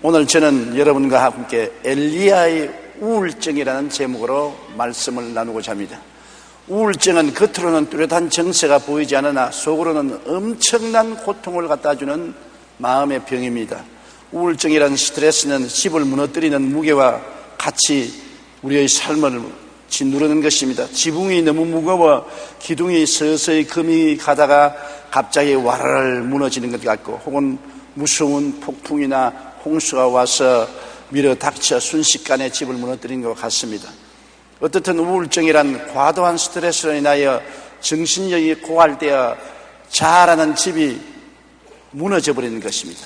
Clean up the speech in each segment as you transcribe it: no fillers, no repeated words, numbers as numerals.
오늘 저는 여러분과 함께 엘리야의 우울증이라는 제목으로 말씀을 나누고자 합니다. 우울증은 겉으로는 뚜렷한 정세가 보이지 않으나 속으로는 엄청난 고통을 갖다주는 마음의 병입니다. 우울증이라는 스트레스는 집을 무너뜨리는 무게와 같이 우리의 삶을 짓누르는 것입니다. 지붕이 너무 무거워 기둥이 서서히 금이 가다가 갑자기 와르르 무너지는 것 같고, 혹은 무서운 폭풍이나 홍수가 와서 밀어 닥쳐 순식간에 집을 무너뜨린 것 같습니다. 어떻든 우울증이란 과도한 스트레스로 인하여 정신력이 고갈되어 자라는 집이 무너져 버리는 것입니다.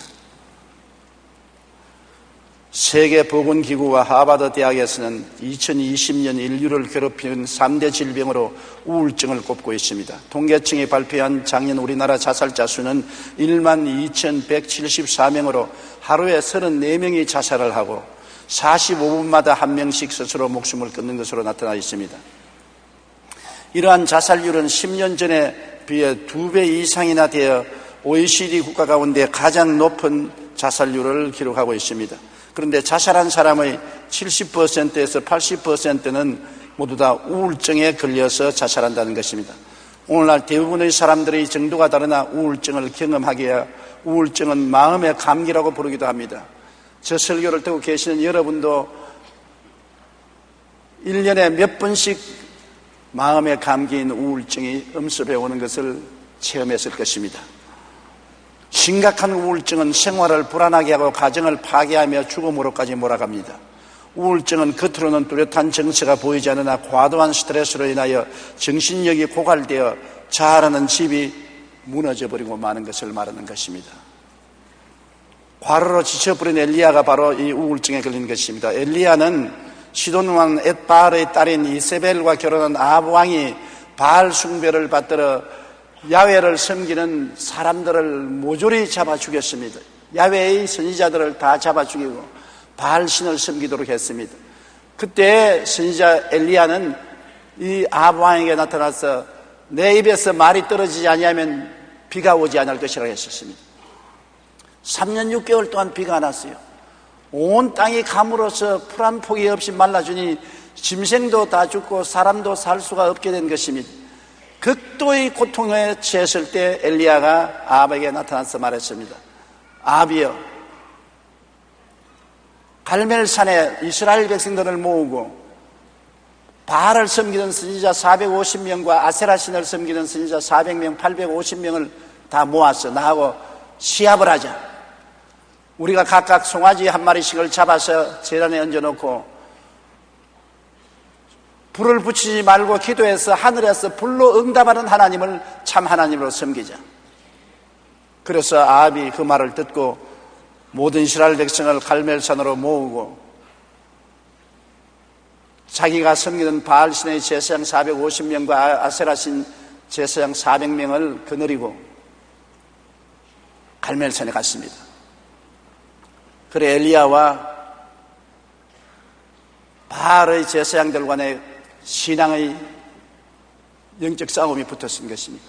세계보건기구와 하버드 대학에서는 2020년 인류를 괴롭히는 3대 질병으로 우울증을 꼽고 있습니다. 통계청이 발표한 작년 우리나라 자살자 수는 12,174명으로 하루에 34명이 자살을 하고 45분마다 한 명씩 스스로 목숨을 끊는 것으로 나타나 있습니다. 이러한 자살률은 10년 전에 비해 2배 이상이나 되어 OECD 국가 가운데 가장 높은 자살률을 기록하고 있습니다. 그런데 자살한 사람의 70%에서 80%는 모두 다 우울증에 걸려서 자살한다는 것입니다. 오늘날 대부분의 사람들의 정도가 다르나 우울증을 경험하기에 우울증은 마음의 감기라고 부르기도 합니다. 저 설교를 듣고 계시는 여러분도 1년에 몇 번씩 마음의 감기인 우울증이 엄습해 오는 것을 체험했을 것입니다. 심각한 우울증은 생활을 불안하게 하고 가정을 파괴하며 죽음으로까지 몰아갑니다. 우울증은 겉으로는 뚜렷한 정세가 보이지 않으나 과도한 스트레스로 인하여 정신력이 고갈되어 자라는 집이 무너져버리고 마는 것을 말하는 것입니다. 과로로 지쳐버린 엘리야가 바로 이 우울증에 걸린 것입니다. 엘리야는 시돈왕 엣바알의 딸인 이세벨과 결혼한 아합 왕이 바알 숭배를 받들어 야훼를 섬기는 사람들을 모조리 잡아 죽였습니다. 야훼의 선지자들을 다 잡아 죽이고 바알 신을 섬기도록 했습니다. 그때 선지자 엘리야는 이 아합 왕에게 나타나서 내 입에서 말이 떨어지지 아니하면 비가 오지 않을 것이라고 했었습니다. 3년 6개월 동안 비가 안 왔어요. 온 땅이 가물어서 풀 한 폭이 없이 말라주니 짐승도 다 죽고 사람도 살 수가 없게 된 것입니다. 극도의 고통에 처했을 때 엘리야가 아합에게 나타나서 말했습니다. 아합이여, 갈멜산에 이스라엘 백성들을 모으고 바알을 섬기는 선지자 450명과 아세라 신을 섬기는 선지자 400명, 850명을 다 모아서 나하고 시합을 하자. 우리가 각각 송아지 한 마리씩을 잡아서 제단에 얹어놓고 불을 붙이지 말고 기도해서 하늘에서 불로 응답하는 하나님을 참 하나님으로 섬기자. 그래서 아합이 그 말을 듣고 모든 이스라엘 백성을 갈멜산으로 모으고 자기가 섬기는 바알신의 제사장 450명과 아세라신 제사장 400명을 거느리고 갈멜산에 갔습니다. 그래 엘리야와 바알의 제사장들 간의 신앙의 영적 싸움이 붙었은 것입니다.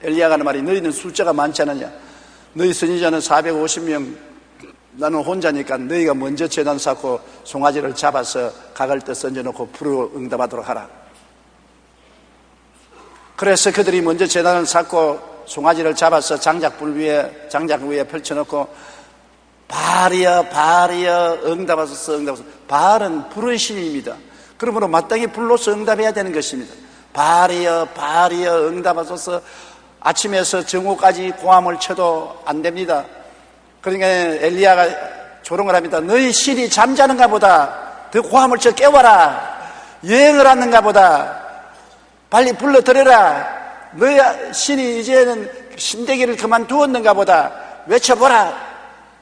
엘리야가 하는 말이 너희는 숫자가 많지 않느냐? 너희 선지자는 450명, 나는 혼자니까 너희가 먼저 제단 쌓고 송아지를 잡아서 각을 떠 얹어놓고 불을 응답하도록 하라. 그래서 그들이 먼저 제단을 쌓고 송아지를 잡아서 장작 위에 펼쳐놓고 바알이여 바알이여 응답하소서 응답하소서. 바알은 불의 신입니다. 그러므로 마땅히 불로서 응답해야 되는 것입니다. 바알이여 바알이여 응답하소서. 아침에서 정오까지 고함을 쳐도 안 됩니다. 그러니까 엘리야가 조롱을 합니다. 너희 신이 잠자는가 보다. 더 고함을 쳐 깨워라. 여행을 하는가 보다. 빨리 불러들여라. 너희 신이 이제는 신대기를 그만두었는가 보다. 외쳐보라.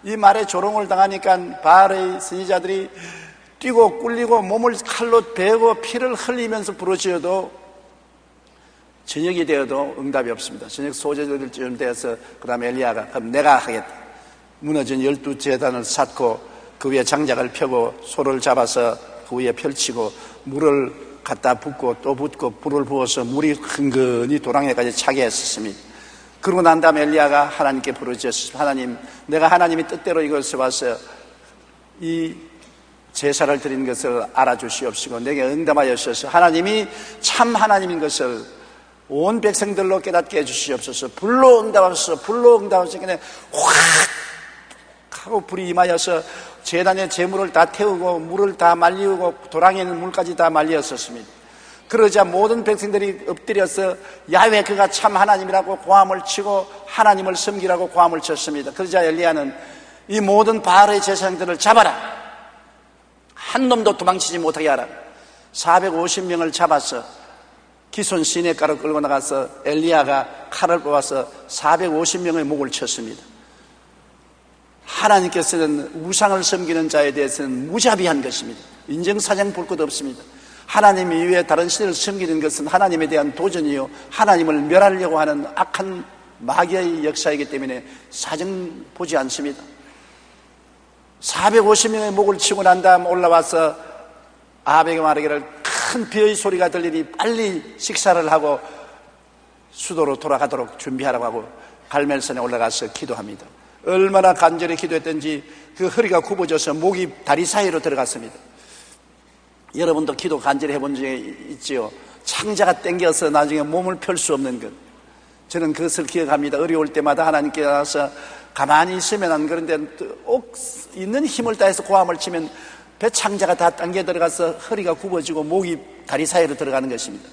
이 말에 조롱을 당하니까 바알의 선지자들이 뛰고 꿀리고 몸을 칼로 베고 피를 흘리면서 부르짖어도 저녁이 되어도 응답이 없습니다. 저녁 소재들쯤 되어서 그 다음에 엘리야가 그럼 내가 하겠다. 무너진 12제단을 쌓고 그 위에 장작을 펴고 소를 잡아서 그 위에 펼치고 물을 갖다 붓고 또 붓고 불을 부어서 물이 흥건히 도랑에까지 차게 했었습니다. 그러고 난 다음에 엘리야가 하나님께 부르짖었습니다. 하나님, 내가 하나님의 뜻대로 이것을 봐서 이 제사를 드린 것을 알아주시옵시고 내게 응답하여주셔서 하나님이 참 하나님인 것을 온 백성들로 깨닫게 해주시옵소서. 불로 응답하셔서 불로 응답하셔서 그냥 확 하고 불이 임하여서 제단의 제물을 다 태우고 물을 다 말리우고 도랑에 있는 물까지 다 말리었었습니다. 그러자 모든 백성들이 엎드려서 야훼 그가 참 하나님이라고 고함을 치고 하나님을 섬기라고 고함을 쳤습니다. 그러자 엘리야는 이 모든 바알의 제사장들을 잡아라, 한 놈도 도망치지 못하게 하라. 450명을 잡아서 기손 시내가로 끌고 나가서 엘리야가 칼을 뽑아서 450명의 목을 쳤습니다. 하나님께서는 우상을 섬기는 자에 대해서는 무자비한 것입니다. 인정사정 볼 것 없습니다. 하나님 이외에 다른 신을 섬기는 것은 하나님에 대한 도전이요, 하나님을 멸하려고 하는 악한 마귀의 역사이기 때문에 사정 보지 않습니다. 450명의 목을 치고 난 다음 올라와서 아합에게 말하기를 큰 비의 소리가 들리니 빨리 식사를 하고 수도로 돌아가도록 준비하라고 하고 갈멜산에 올라가서 기도합니다. 얼마나 간절히 기도했던지 그 허리가 굽어져서 목이 다리 사이로 들어갔습니다. 여러분도 기도 간절히 해본 적이 있지요. 창자가 땡겨서 나중에 몸을 펼 수 없는 것. 저는 그것을 기억합니다. 어려울 때마다 하나님께 와서 가만히 있으면 안 그런데 있는 힘을 다해서 고함을 치면 배 창자가 다 당겨 들어가서 허리가 굽어지고 목이 다리 사이로 들어가는 것입니다.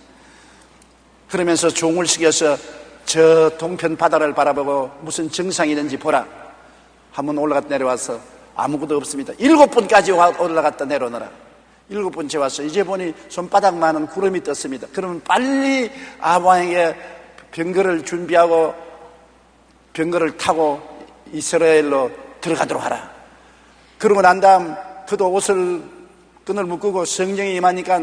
그러면서 종을 시켜서 저 동편 바다를 바라보고 무슨 증상이 있는지 보라. 한번 올라갔다 내려와서 아무것도 없습니다. 7번까지 올라갔다 내려오너라. 7번째 와서 이제 보니 손바닥만한 구름이 떴습니다. 그러면 빨리 아합왕에게 병거를 준비하고 병거를 타고 이스라엘로 들어가도록 하라. 그러고 난 다음 그도 옷을 끈을 묶고 성령이 임하니까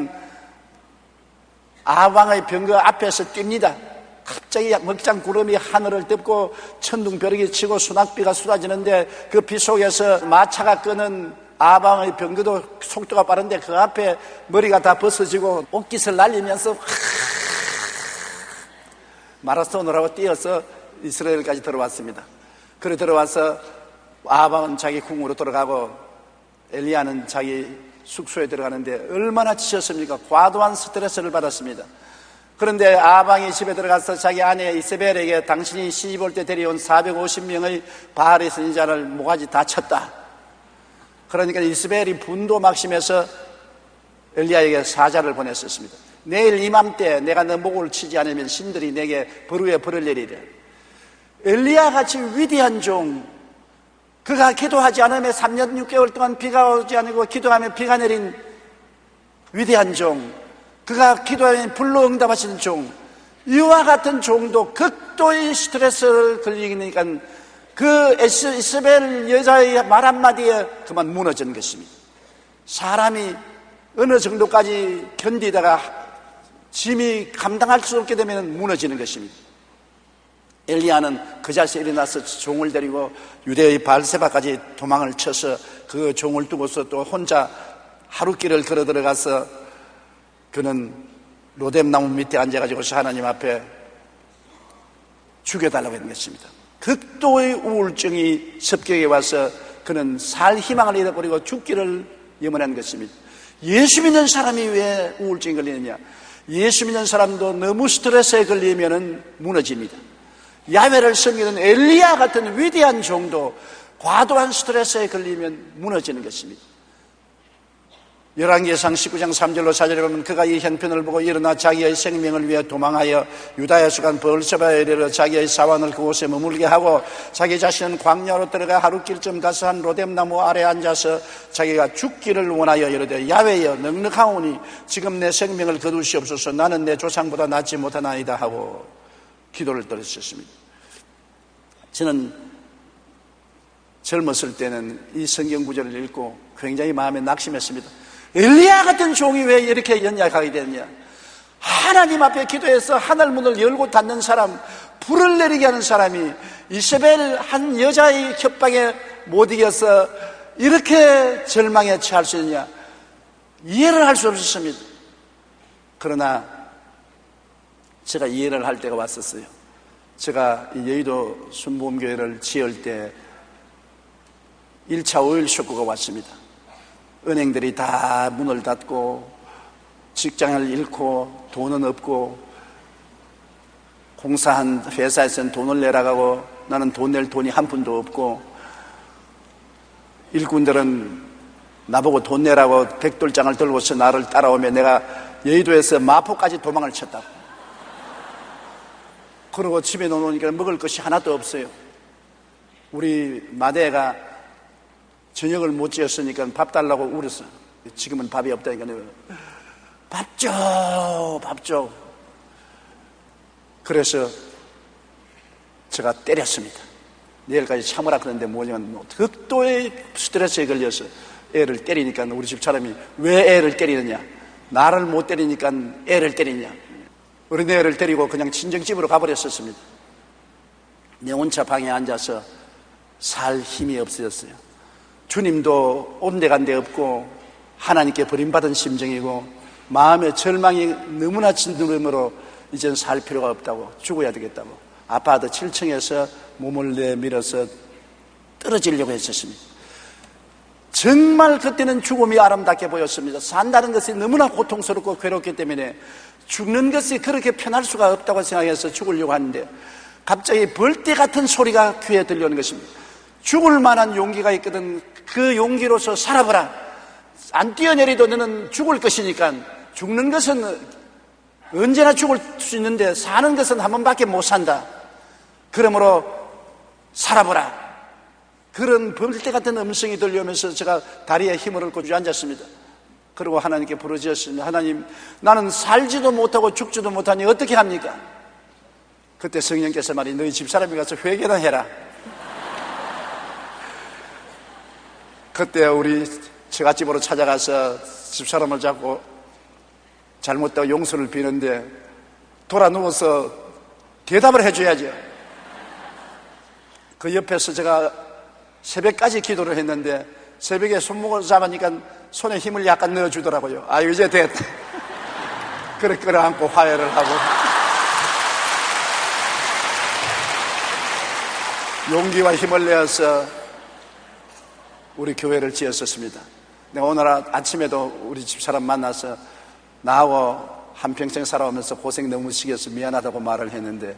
아합왕의 병거 앞에서 뜁니다. 갑자기 먹장 구름이 하늘을 덮고 천둥벼락이 치고 수낙비가 쏟아지는데 그 비 속에서 마차가 끄는 아합왕의 병거도 속도가 빠른데 그 앞에 머리가 다 벗어지고 옷깃을 날리면서 마라톤을 하고 뛰어서 이스라엘까지 들어왔습니다. 그래 들어와서 아합왕은 자기 궁으로 들어가고 엘리야는 자기 숙소에 들어가는데 얼마나 지쳤습니까? 과도한 스트레스를 받았습니다. 그런데 아합왕이 집에 들어가서 자기 아내 이세벨에게 당신이 시집 올 때 데려온 450명의 바알의 선지자를 모가지 다 쳤다. 그러니까 이세벨이 분도 막심해서 엘리야에게 사자를 보냈었습니다. 내일 이맘때 내가 너 목을 치지 않으면 신들이 내게 벌 위에 벌을 내리래. 엘리야 같이 위대한 종, 그가 기도하지 않으면 3년 6개월 동안 비가 오지 않고 기도하면 비가 내린 위대한 종, 그가 기도하면 불로 응답하시는 종, 이와 같은 종도 극도의 스트레스를 걸리니까 그 이세벨 여자의 말 한마디에 그만 무너진 것입니다. 사람이 어느 정도까지 견디다가 짐이 감당할 수 없게 되면 무너지는 것입니다. 엘리야는 그 자리에서 일어나서 종을 데리고 유대의 바알세바까지 도망을 쳐서 그 종을 두고서 또 혼자 하루길을 걸어 들어가서 그는 로뎀나무 밑에 앉아가지고 하나님 앞에 죽여달라고 했는 것입니다. 극도의 우울증이 습격해 와서 그는 살 희망을 잃어버리고 죽기를 염원한 것입니다. 예수 믿는 사람이 왜 우울증이 걸리느냐? 예수 믿는 사람도 너무 스트레스에 걸리면 무너집니다. 야훼를 섬기는 엘리야 같은 위대한 종도 과도한 스트레스에 걸리면 무너지는 것입니다. 열왕기상 19장 3절로 4절에 보면 그가 이 형편을 보고 일어나 자기의 생명을 위해 도망하여 유다에서 간 브엘세바에 이르러 자기의 사원을 그곳에 머물게 하고 자기 자신은 광야로 들어가 하루길쯤 가서 한 로뎀나무 아래 앉아서 자기가 죽기를 원하여 이르되 야훼여 넉넉하오니 지금 내 생명을 거두시옵소서. 나는 내 조상보다 낫지 못하나이다 하고 기도를 드렸습니다. 저는 젊었을 때는 이 성경 구절을 읽고 굉장히 마음에 낙심했습니다. 엘리야 같은 종이 왜 이렇게 연약하게 됐냐? 하나님 앞에 기도해서 하늘 문을 열고 닫는 사람, 불을 내리게 하는 사람이 이세벨 한 여자의 협박에 못 이겨서 이렇게 절망에 처할 수 있느냐? 이해를 할 수 없었습니다. 그러나 제가 이해를 할 때가 왔었어요. 제가 여의도 순복음교회를 지을 때 1차 오일 쇼크가 왔습니다. 은행들이 다 문을 닫고 직장을 잃고 돈은 없고 공사한 회사에서는 돈을 내라고 나는 돈 낼 돈이 한 푼도 없고 일꾼들은 나보고 돈 내라고 백돌장을 들고서 나를 따라오며 내가 여의도에서 마포까지 도망을 쳤다고. 그러고 집에 놓으니까 먹을 것이 하나도 없어요. 우리 마대가 저녁을 못 지었으니까 밥 달라고 울었어. 지금은 밥이 없다니까 밥 줘, 밥 줘. 그래서 제가 때렸습니다. 내일까지 참으라 그러는데 뭐냐면 극도의 스트레스에 걸려서 애를 때리니까 우리 집 사람이 왜 애를 때리느냐, 나를 못 때리니까 애를 때리냐. 어린애를 데리고 그냥 친정집으로 가버렸었습니다. 내 혼자 방에 앉아서 살 힘이 없어졌어요. 주님도 온데간데 없고 하나님께 버림받은 심정이고 마음의 절망이 너무나 진두름으로 이젠 살 필요가 없다고, 죽어야 되겠다고 아파트 7층에서 몸을 내밀어서 떨어지려고 했었습니다. 정말 그때는 죽음이 아름답게 보였습니다. 산다는 것이 너무나 고통스럽고 괴롭기 때문에 죽는 것이 그렇게 편할 수가 없다고 생각해서 죽으려고 하는데 갑자기 벌떼 같은 소리가 귀에 들려오는 것입니다. 죽을 만한 용기가 있거든. 그 용기로서 살아보라. 안 뛰어내리도 너는 죽을 것이니까. 죽는 것은 언제나 죽을 수 있는데 사는 것은 한 번밖에 못 산다. 그러므로 살아보라. 그런 벌떼 같은 음성이 들려오면서 제가 다리에 힘을 얻고 주저앉았습니다. 그리고 하나님께 부르짖었습니다. 하나님, 나는 살지도 못하고 죽지도 못하니 어떻게 합니까? 그때 성령께서 말이 너희 집사람이 가서 회개나 해라. 그때 우리 처갓집으로 찾아가서 집사람을 잡고 잘못되고 용서를 비는데 돌아 누워서 대답을 해줘야죠. 그 옆에서 제가 새벽까지 기도를 했는데 새벽에 손목을 잡으니까 손에 힘을 약간 넣어주더라고요. 아, 이제 됐다. 그래 끌어안고 화해를 하고 용기와 힘을 내어서 우리 교회를 지었었습니다. 내가 오늘 아침에도 우리 집사람 만나서 나하고 한평생 살아오면서 고생 너무 시켜서 미안하다고 말을 했는데,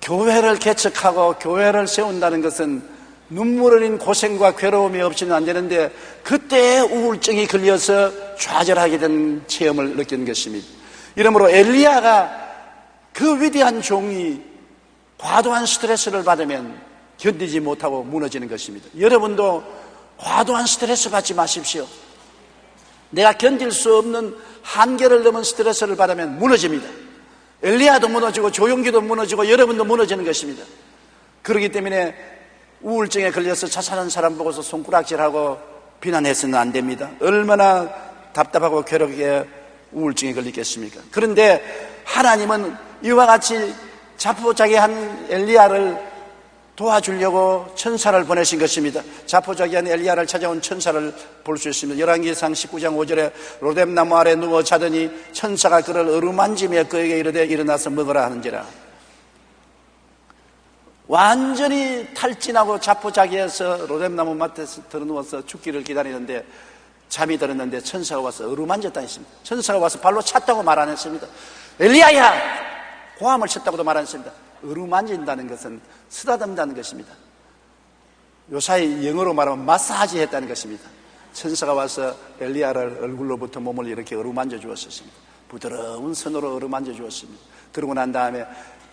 교회를 개척하고 교회를 세운다는 것은 눈물 흘린 고생과 괴로움이 없이는 안 되는데 그때 우울증이 걸려서 좌절하게 된 체험을 느낀 것입니다. 이러므로 엘리야가 그 위대한 종이 과도한 스트레스를 받으면 견디지 못하고 무너지는 것입니다. 여러분도 과도한 스트레스 받지 마십시오. 내가 견딜 수 없는 한계를 넘은 스트레스를 받으면 무너집니다. 엘리야도 무너지고 조용기도 무너지고 여러분도 무너지는 것입니다. 그렇기 때문에 우울증에 걸려서 자살하는 사람 보고서 손가락질하고 비난해서는 안 됩니다. 얼마나 답답하고 괴롭게 우울증에 걸리겠습니까? 그런데 하나님은 이와 같이 자포자기한 엘리야를 도와주려고 천사를 보내신 것입니다. 자포자기한 엘리야를 찾아온 천사를 볼 수 있습니다. 열왕기상 19장 5절에 로뎀나무 아래 누워 자더니 천사가 그를 어루만지며 그에게 이르되 일어나서 먹으라 하는지라. 완전히 탈진하고 자포자기해서 로뎀나무 맡에서 들어누워서 죽기를 기다리는데 잠이 들었는데 천사가 와서 어루만졌다 했습니다. 천사가 와서 발로 찼다고 말 안 했습니다. 엘리야야! 고함을 쳤다고도 말 안 했습니다. 어루만진다는 것은 쓰다듬다는 것입니다. 요사이 영어로 말하면 마사지 했다는 것입니다. 천사가 와서 엘리야를 얼굴로부터 몸을 이렇게 어루만져 주었습니다. 부드러운 손으로 어루만져 주었습니다. 그러고 난 다음에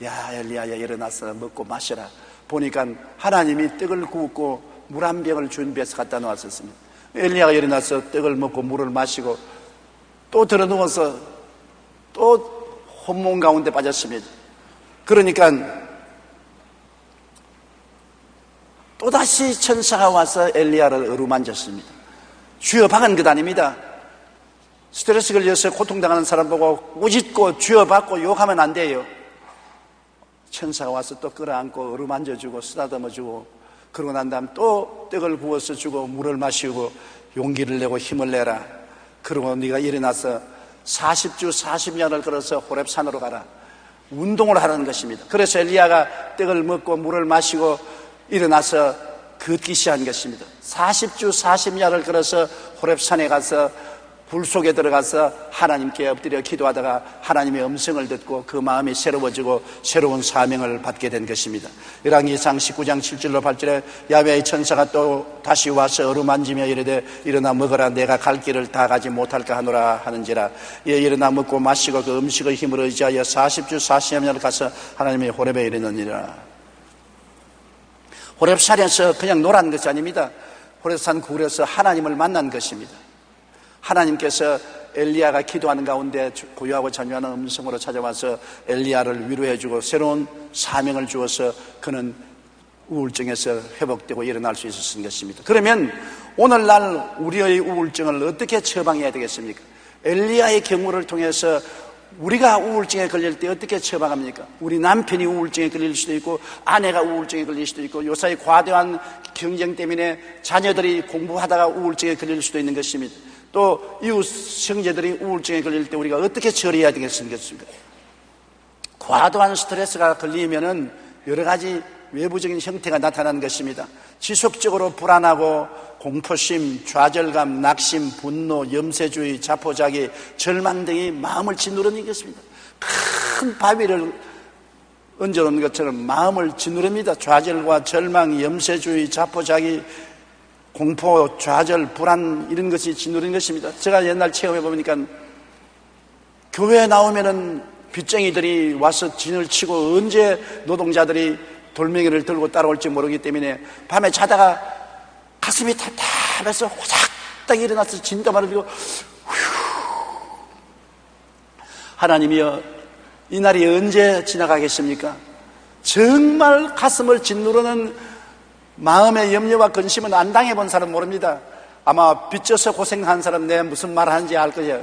야 엘리야야 일어나서 먹고 마셔라. 보니까 하나님이 떡을 굽고 물 한 병을 준비해서 갖다 놓았었습니다. 엘리야가 일어나서 떡을 먹고 물을 마시고 또 들어 누워서 또 혼몽 가운데 빠졌습니다. 그러니까 또다시 천사가 와서 엘리야를 어루만졌습니다. 쥐어박은 것 아닙니다. 스트레스 걸려서 고통당하는 사람 보고 꾸짖고 쥐어박고 욕하면 안 돼요. 천사가 와서 또 끌어안고 어루만져주고 쓰다듬어주고 그러고 난 다음 또 떡을 구워서 주고 물을 마시고 용기를 내고 힘을 내라. 그러고 네가 일어나서 40주 40년을 걸어서 호렙산으로 가라. 운동을 하라는 것입니다. 그래서 엘리야가 떡을 먹고 물을 마시고 일어나서 걷기 시작한 것입니다. 40주 40야를 걸어서 호렙산에 가서 불 속에 들어가서 하나님께 엎드려 기도하다가 하나님의 음성을 듣고 그 마음이 새로워지고 새로운 사명을 받게 된 것입니다. 열왕기상 19장 7절로 8절에 야훼의 천사가 또 다시 와서 어루만지며 이르되 일어나 먹어라 내가 갈 길을 다 가지 못할까 하노라 하는지라. 예, 일어나 먹고 마시고 그 음식의 힘으로 의지하여 40주 40야를 가서 하나님의 호렙에 이르느니라. 호렙산에서 그냥 놀한 것이 아닙니다. 호렙산 구울에서 하나님을 만난 것입니다. 하나님께서 엘리야가 기도하는 가운데 고요하고 잔잔한 음성으로 찾아와서 엘리야를 위로해주고 새로운 사명을 주어서 그는 우울증에서 회복되고 일어날 수 있었던 것입니다. 그러면 오늘날 우리의 우울증을 어떻게 처방해야 되겠습니까? 엘리야의 경우를 통해서 우리가 우울증에 걸릴 때 어떻게 처방합니까? 우리 남편이 우울증에 걸릴 수도 있고 아내가 우울증에 걸릴 수도 있고 요사이 과도한 경쟁 때문에 자녀들이 공부하다가 우울증에 걸릴 수도 있는 것입니다. 또 이웃 형제들이 우울증에 걸릴 때 우리가 어떻게 처리해야 되겠습니까? 과도한 스트레스가 걸리면은 여러 가지 외부적인 형태가 나타나는 것입니다. 지속적으로 불안하고 공포심, 좌절감, 낙심, 분노, 염세주의, 자포자기, 절망 등이 마음을 짓누르는 것입니다. 큰 바위를 얹어놓은 것처럼 마음을 짓누릅니다. 좌절과 절망, 염세주의, 자포자기, 공포, 좌절, 불안 이런 것이 짓누르는 것입니다. 제가 옛날 체험해 보니까 교회에 나오면은 빚쟁이들이 와서 진을 치고 언제 노동자들이 돌멩이를 들고 따라올지 모르기 때문에 밤에 자다가 가슴이 답답해서 호작딱 일어나서 진땀을 흘리고 하나님이여 이 날이 언제 지나가겠습니까? 정말 가슴을 짓누르는 마음의 염려와 근심은 안 당해본 사람 모릅니다. 아마 빚져서 고생한 사람 내가 무슨 말 하는지 알 거예요.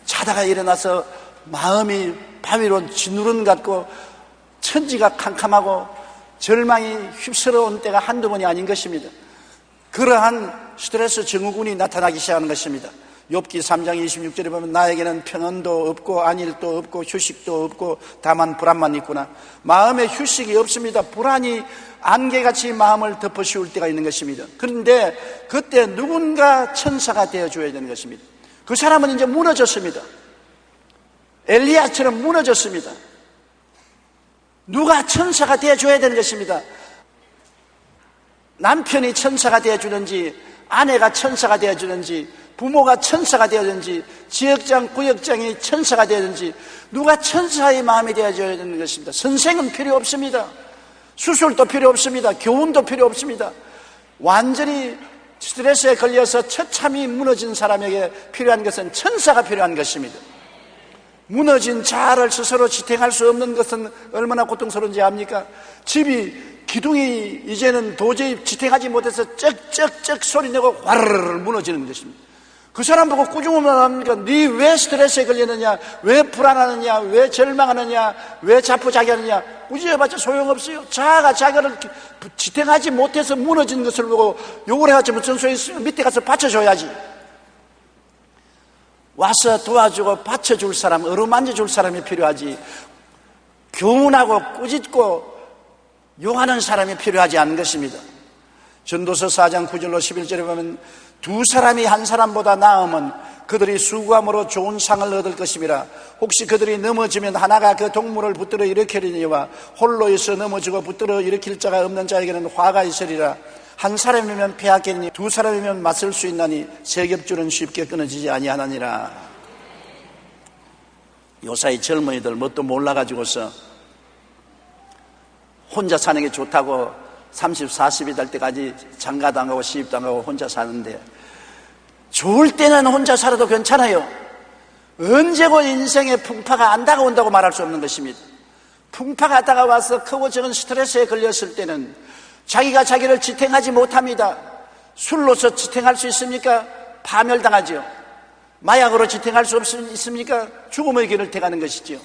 자다가 일어나서 마음이 바위로 짓누른 것 같고 천지가 캄캄하고 절망이 휩쓸어온 때가 한두 번이 아닌 것입니다. 그러한 스트레스 증후군이 나타나기 시작하는 것입니다. 욥기 3장 26절에 보면 나에게는 평안도 없고 안일도 없고 휴식도 없고 다만 불안만 있구나. 마음에 휴식이 없습니다. 불안이 안개같이 마음을 덮어씌울 때가 있는 것입니다. 그런데 그때 누군가 천사가 되어줘야 되는 것입니다. 그 사람은 이제 무너졌습니다. 엘리야처럼 무너졌습니다. 누가 천사가 되어줘야 되는 것입니다. 남편이 천사가 되어주는지 아내가 천사가 되어주는지 부모가 천사가 되어주는지 지역장 구역장이 천사가 되어주는지 누가 천사의 마음이 되어줘야 되는 것입니다. 선생은 필요 없습니다. 수술도 필요 없습니다. 교훈도 필요 없습니다. 완전히 스트레스에 걸려서 처참히 무너진 사람에게 필요한 것은 천사가 필요한 것입니다. 무너진 자아를 스스로 지탱할 수 없는 것은 얼마나 고통스러운지 압니까? 집이 기둥이 이제는 도저히 지탱하지 못해서 쩍쩍쩍 소리내고 와르르 무너지는 것입니다. 그 사람 보고 꾸중하면 합니까? 네 왜 스트레스에 걸리느냐? 왜 불안하느냐? 왜 절망하느냐? 왜 자포자기하느냐? 꾸짖어봤자 소용없어요. 자아가 자기를 지탱하지 못해서 무너진 것을 보고 욕을 해봤자 무슨 소용이 있어요? 밑에 가서 받쳐줘야지. 와서 도와주고 받쳐줄 사람, 어루만져줄 사람이 필요하지 교훈하고 꾸짖고 용하는 사람이 필요하지 않은 것입니다. 전도서 4장 9절로 11절에 보면 두 사람이 한 사람보다 나으면 그들이 수고함으로 좋은 상을 얻을 것임이라. 혹시 그들이 넘어지면 하나가 그 동물을 붙들어 일으키려니와 홀로 있어 넘어지고 붙들어 일으킬 자가 없는 자에게는 화가 있으리라. 한 사람이면 패하겠니 두 사람이면 맞설 수 있나니 세 겹줄은 쉽게 끊어지지 아니하나니라. 요사이 젊은이들 뭣도 몰라가지고서 혼자 사는 게 좋다고 30, 40이 될 때까지 장가도 안 가고 시집도 안 가고 혼자 사는데 좋을 때는 혼자 살아도 괜찮아요. 언제고 인생의 풍파가 안 다가온다고 말할 수 없는 것입니다. 풍파가 다가와서 크고 적은 스트레스에 걸렸을 때는 자기가 자기를 지탱하지 못합니다. 술로서 지탱할 수 있습니까? 파멸당하죠. 마약으로 지탱할 수 있습니까? 죽음의 길을 택하는 것이죠.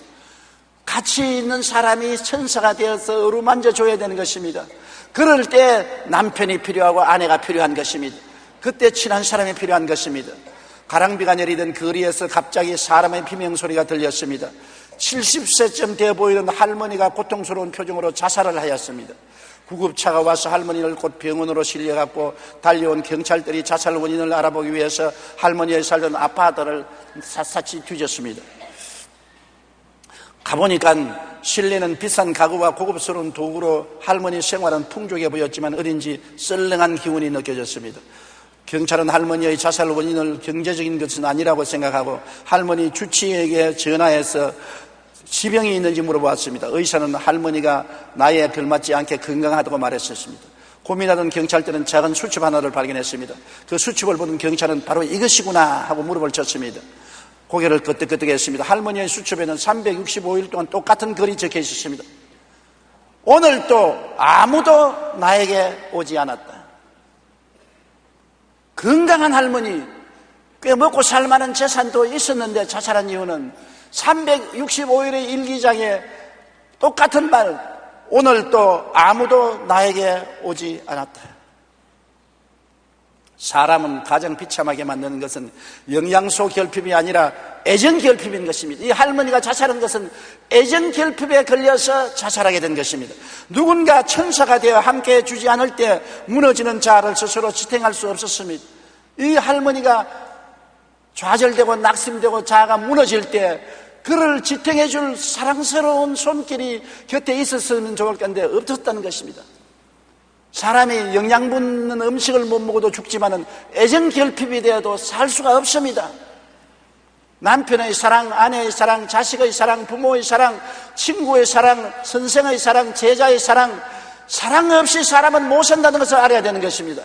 같이 있는 사람이 천사가 되어서 어루만져 줘야 되는 것입니다. 그럴 때 남편이 필요하고 아내가 필요한 것입니다. 그때 친한 사람이 필요한 것입니다. 가랑비가 내리던 거리에서 갑자기 사람의 비명소리가 들렸습니다. 70세쯤 되어 보이는 할머니가 고통스러운 표정으로 자살을 하였습니다. 구급차가 와서 할머니를 곧 병원으로 실려갔고 달려온 경찰들이 자살 원인을 알아보기 위해서 할머니의 살던 아파트를 샅샅이 뒤졌습니다. 가보니까 실내는 비싼 가구와 고급스러운 도구로 할머니 생활은 풍족해 보였지만 어딘지 썰렁한 기운이 느껴졌습니다. 경찰은 할머니의 자살 원인을 경제적인 것은 아니라고 생각하고 할머니 주치의에게 전화해서 지병이 있는지 물어보았습니다. 의사는 할머니가 나이에 걸맞지 않게 건강하다고 말했었습니다. 고민하던 경찰들은 작은 수첩 하나를 발견했습니다. 그 수첩을 보던 경찰은 바로 이것이구나 하고 무릎을 쳤습니다. 고개를 끄덕끄덕했습니다. 할머니의 수첩에는 365일 동안 똑같은 글이 적혀 있었습니다. 오늘도 아무도 나에게 오지 않았다. 건강한 할머니, 꽤 먹고 살만한 재산도 있었는데 자살한 이유는 365일의 일기장에 똑같은 말, 오늘도 아무도 나에게 오지 않았다. 사람은 가장 비참하게 만드는 것은 영양소 결핍이 아니라 애정 결핍인 것입니다. 이 할머니가 자살한 것은 애정 결핍에 걸려서 자살하게 된 것입니다. 누군가 천사가 되어 함께해 주지 않을 때 무너지는 자아를 스스로 지탱할 수 없었습니다. 이 할머니가 좌절되고 낙심되고 자아가 무너질 때 그를 지탱해 줄 사랑스러운 손길이 곁에 있었으면 좋을 건데 없었다는 것입니다. 사람이 영양 붙는 음식을 못 먹어도 죽지만은 애정 결핍이 되어도 살 수가 없습니다. 남편의 사랑, 아내의 사랑, 자식의 사랑, 부모의 사랑, 친구의 사랑, 선생의 사랑, 제자의 사랑, 사랑 없이 사람은 못 산다는 것을 알아야 되는 것입니다.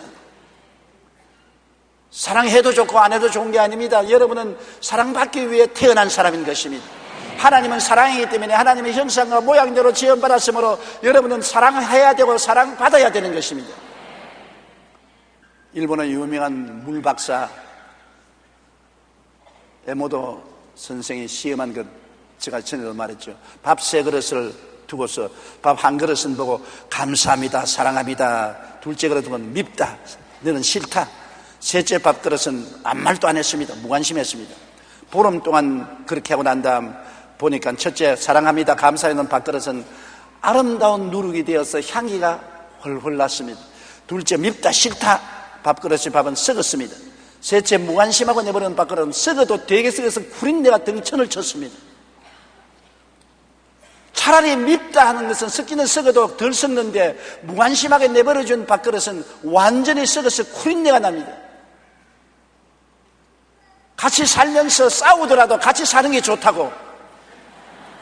사랑해도 좋고 안 해도 좋은 게 아닙니다. 여러분은 사랑받기 위해 태어난 사람인 것입니다. 하나님은 사랑이기 때문에 하나님의 형상과 모양대로 지음받았으므로 여러분은 사랑해야 되고 사랑받아야 되는 것입니다. 일본의 유명한 물박사 에모도 선생이 시험한 것 제가 전에도 말했죠. 밥 3그릇을 두고서 밥 1그릇은 보고 감사합니다, 사랑합니다. 둘째 그릇은 밉다, 너는 싫다. 셋째 밥그릇은 아무 말도 안 했습니다. 무관심했습니다. 보름 동안 그렇게 하고 난 다음 보니까 첫째 사랑합니다, 감사하는 밥그릇은 아름다운 누룩이 되어서 향기가 훨훨 났습니다. 둘째 밉다, 싫다 밥그릇의 밥은 썩었습니다. 셋째 무관심하고 내버리는 밥그릇은 썩어도 되게 썩어서 구린내가 등천을 쳤습니다. 차라리 밉다 하는 것은 썩기는 썩어도 덜 썩는데 무관심하게 내버려준 밥그릇은 완전히 썩어서 구린내가 납니다. 같이 살면서 싸우더라도 같이 사는 게 좋다고,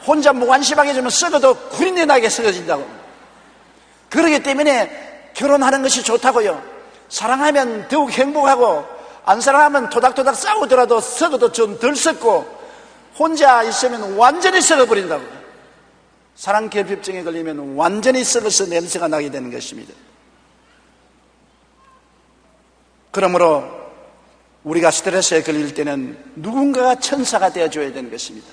혼자 무관심하게 주면 썩어도 구린내 나게 썩어진다고. 그러기 때문에 결혼하는 것이 좋다고요. 사랑하면 더욱 행복하고 안 사랑하면 토닥토닥 싸우더라도 썩어도 좀 덜 썩고 혼자 있으면 완전히 썩어버린다고. 사랑 결핍증에 걸리면 완전히 썩어서 냄새가 나게 되는 것입니다. 그러므로 우리가 스트레스에 걸릴 때는 누군가가 천사가 되어줘야 되는 것입니다.